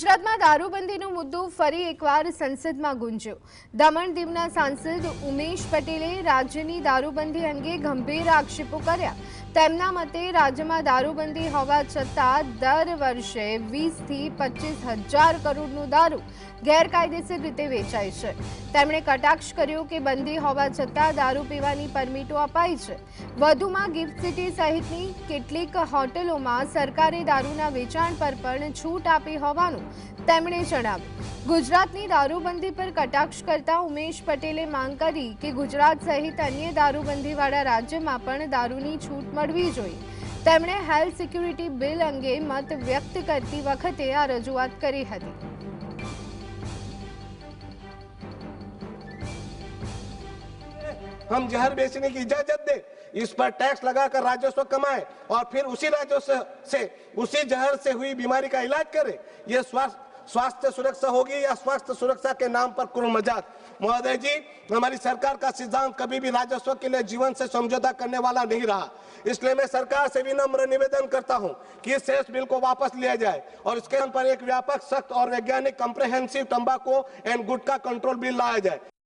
ગુજરાતમાં દારૂબંધીનો મુદ્દો ફરી એકવાર સંસદમાં ગુંજ્યો। દમણ દીવના સાંસદ ઉમેશ પટેલે રાજ્યની દારૂબંધી અંગે ગંભીર આક્ષેપો કર્યા। તેમના મતે રાજ્યમાં દારૂબંધી હોવા છતાં દર વર્ષે 20 થી 25 હજાર કરોડનો દારૂ ગેરકાયદેસર રીતે વેચાય છે। તેમણે કટાક્ષ કર્યો કે બંધી હોવા છતાં દારૂ પીવાની પરમિટો અપાઈ છે। વધુમાં ગિફ્ટ સિટી સહિતની કેટલીક હોટલોમાં સરકારે દારૂના વેચાણ પર પણ છૂટ આપી હોવાનું તેમણે જણાવ્યું। ગુજરાતની દારૂબંધી પર કટાક્ષ કરતા ઉમેશ પટેલે માંગ કરી કે ગુજરાત સહિત અન્ય દારૂબંધીવાળા રાજ્યમાં પણ દારૂની છૂટ મળવી જોઈએ। તેમણે હેલ્થ સિક્યુરિટી બિલ અંગે મત વ્યક્ત કરતી વખતે આ રજૂઆત કરી હતી। हम जहर बेचने की इजाजत दे, इस पर टैक्स लगाकर राजस्व कमाए और फिर उसी राजस्व से उसी जहर से हुई बीमारी का इलाज करे, ये स्वास्थ्य सुरक्षा होगी या स्वास्थ्य सुरक्षा के नाम पर कुल मजाक। महोदय जी, हमारी सरकार का सिद्धांत कभी भी राजस्व के लिए जीवन से समझौता करने वाला नहीं रहा। इसलिए मैं सरकार से विनम्र निवेदन करता हूं कि इस सेस बिल को वापस लिया जाए और इसके पर एक व्यापक, सख्त और वैज्ञानिक कंप्रेहेंसिव तंबाकू एंड गुटखा कंट्रोल बिल लाया जाए।